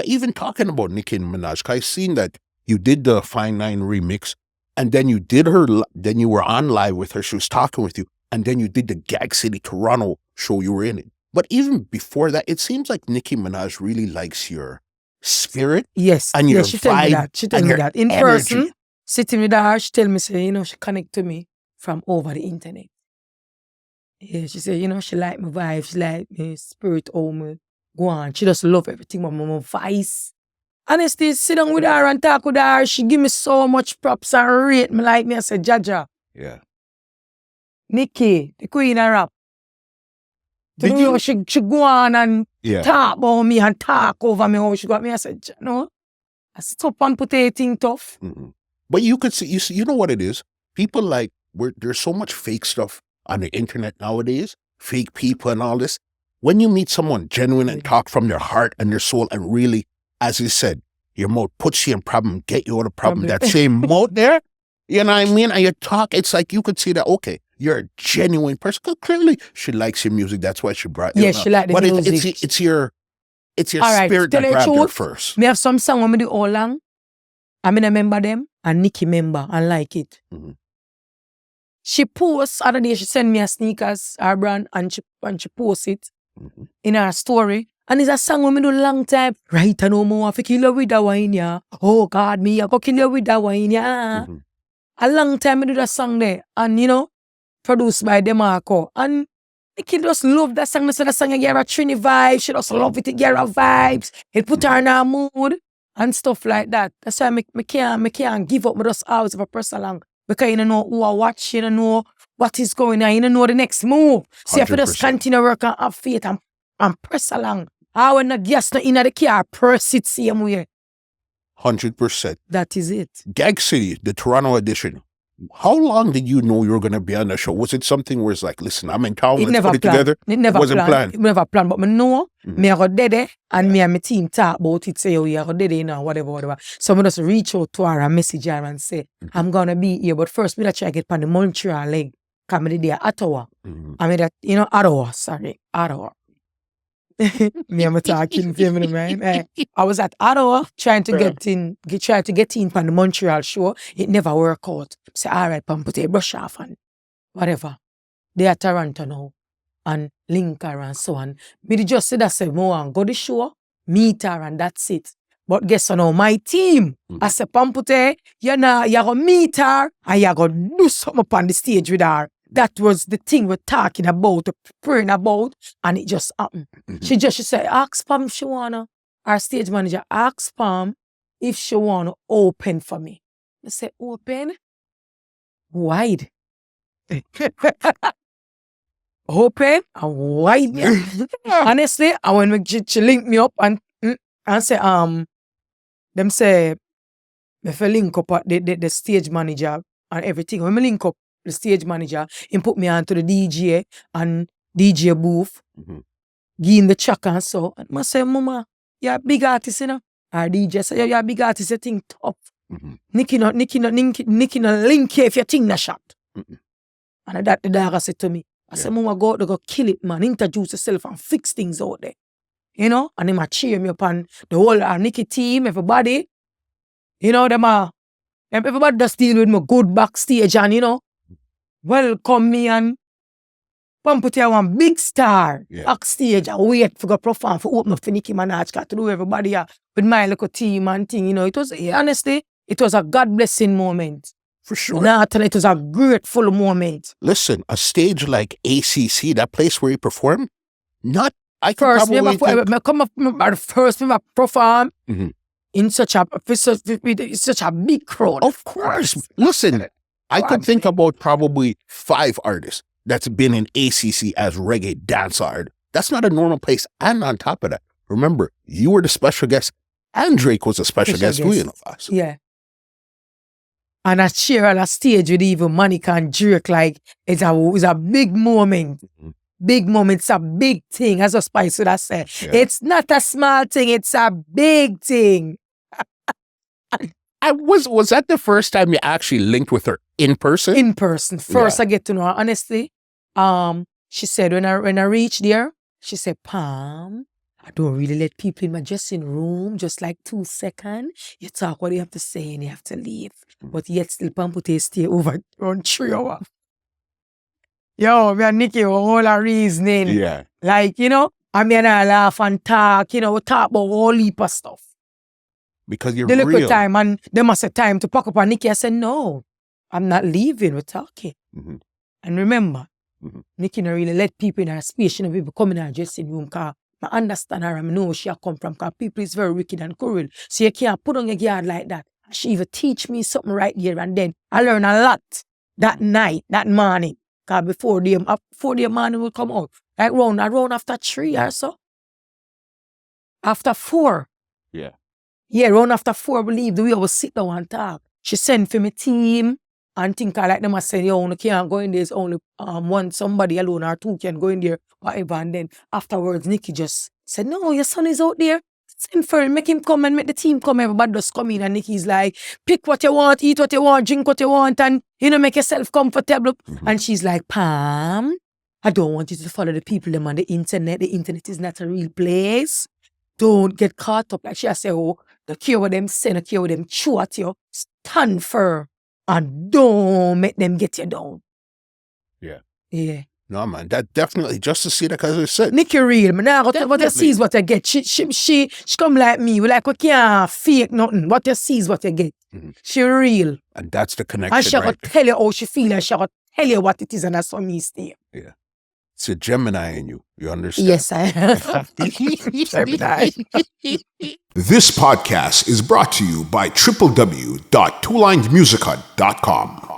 Even talking about Nicki Minaj, 'cause I seen that you did the Fine Nine remix, and then you did then you were on live with her. She was talking with you, and then you did the Gag City Toronto show. You were in it. But even before that, it seems like Nicki Minaj really likes your spirit. Yes. And your she told me vibe that. She told me that. In energy. person, sitting with her, she tell me, say, she connect to me from over the internet. Yeah, she said, she like my vibe, she like my spirit, how me go on. She just love everything about my voice. Honestly, sit down with her and talk with her. She give me so much props and rate me like me. I said, Jaja. Yeah. Nicki, the queen of rap. Did you? She go on and talk about me and talk over me how she got me. I said, no. I stop and put everything tough. Mm-hmm. But you could see, you know what it is? People like, there's so much fake stuff on the internet nowadays, fake people and all this. When you meet someone genuine and talk from their heart and their soul and really, as you said, your mouth puts you in problem, get you out of problem. That same mouth there, you know what I mean? And you talk, it's like you could see that, okay, you're a genuine person. Because clearly she likes your music. That's why she brought you. Yeah, she likes the music. But it's your spirit that grabbed her first. Me have some song when me do all long. I remember them and Nicki member and like it. Mm-hmm. She posts, other day she send me a sneakers, her brand, and she posts it in her story. And it's a song when me do long time. Right, I know more, I kill you with that wine, yeah. Oh God, me, I go kill you with that wine, yeah. Mm-hmm. A long time me do that song there. And produced by DeMarco. And Nicki just love that song. So that song gave her a Trini vibe. She just love it. It gave her vibes. It put her in her mood and stuff like that. That's why me can't give up. Me just always have a press along. Because you don't know who I watch. You don't know what is going on. You don't know the next move. So if you just continue work and have faith and press along. I when the gas not in the car, press it same way. 100%. That is it. Gag City, the Toronto edition. How long did you know you were going to be on the show? Was it something where it's like, listen, I'm in town, let's put it together? It wasn't planned. It never planned, but I know, me I got there and me and my team talk about it, say, oh yeah, I got there, whatever. So I just reach out to her and message her and say, I'm going to be here, but first, me try to get on the Montreal leg, because I'm there at Ottawa. I mean, Ottawa. Me and my talking feminine, man. I was at Ottawa trying to get in for the Montreal show. It never worked out. Say, all right, Pamputtae, brush off and whatever. They are Toronto now and link her and so on. Me just said that, say, go to the show, meet her and that's it. But guess what now, my team, I said, Pamputtae, you're going to meet her and you're going to do something up on the stage with her. That was the thing we're talking about, praying about, and it just happened. She said, ask Pam if she wanna, our stage manager, ask Pam if she wanna open for me. I said, open? Wide. Open and wide. Yeah. Honestly, and when she linked me up and say, them say, if I link up the stage manager and everything, when I link up the stage manager, he put me onto the DJ and DJ booth, give the track and so. And I say, Mama, you're a big artist, you know? Our DJ say, you're a big artist, you think tough. Nicki no link you if you think not shot. And that the dog said to me, I said, Mama, go out there, go kill it, man. Introduce yourself and fix things out there. You know? And they cheer me up and the whole Nicki team, everybody. You know, everybody just deal with me good backstage and, welcome me and Pamputtae one big star backstage. I wait for go perform for open up for Nicki Minaj. Got to do everybody with my little team and thing. It was honestly, it was a God blessing moment. For sure. It was a grateful moment. Listen, a stage like ACC, that place where you perform, first perform in such a big crowd. Of course. Listen, I could think about probably 5 artists that's been in ACC as reggae dance art. That's not a normal place. And on top of that, remember, you were the special guest and Drake was a special guest too. Yeah. And I share on a stage with even Monica and Drake, like, it's a big moment. Big moment, it's a big thing, as a Spice would have said. Yeah. It's not a small thing, it's a big thing. Was that the first time you actually linked with her in person? In person. First I get to know her, honestly. She said when I reached there, she said, Pam, I don't really let people in my dressing room, just like 2 seconds. You talk what you have to say and you have to leave. But yet still Pamputtae stay over around 3 hours. Yo, me and Nicki were all a reasoning. Yeah. Like, you know, I mean, I laugh and talk, you know, we talk about all heap of stuff. Because you're The little real. time, and they must have time to pack up, and Nicki, I said, no, I'm not leaving, we're talking. Mm-hmm. And remember, Mm-hmm. Nicki don't really let people in her space, you know, people come in her dressing room, because I understand her, I know where she come from, because people is very wicked and cruel. So you can't put on your guard like that. She even teach me something right here, and then I learn a lot that night, that morning. Because before the morning will come out, like round after 3 or so. After 4. Yeah. Yeah, round after 4, we leave, we always sit down and talk. She sent for my team and think I like them. I said, yo, you can't go in there. It's only one somebody alone or 2 can go in there, whatever. And then afterwards, Nicki just said, no, your son is out there. Send for him, make him come and make the team come. Everybody just come in and Nicki's like, pick what you want, eat what you want, drink what you want, and, you know, make yourself comfortable. Mm-hmm. And she's like, Pam, I don't want you to follow the people them on the internet. The internet is not a real place. Don't get caught up. Like she say, oh, the care what them say, the care what them chew at you. Stand firm and don't make them get you down. Yeah. Yeah. No, man, that definitely, just to see that, because I said, Nicki real, man. Now what you see is what you get. She come like me. We like, we can't fake nothing. What you see is what you get. Mm-hmm. She real. And that's the connection, And she right? got tell you how she feel and she got tell you what it is, and that's how me stay. Yeah. It's a Gemini in you. You understand? Yes, I have. Gemini. This podcast is brought to you by www.twolinedmusichut.com.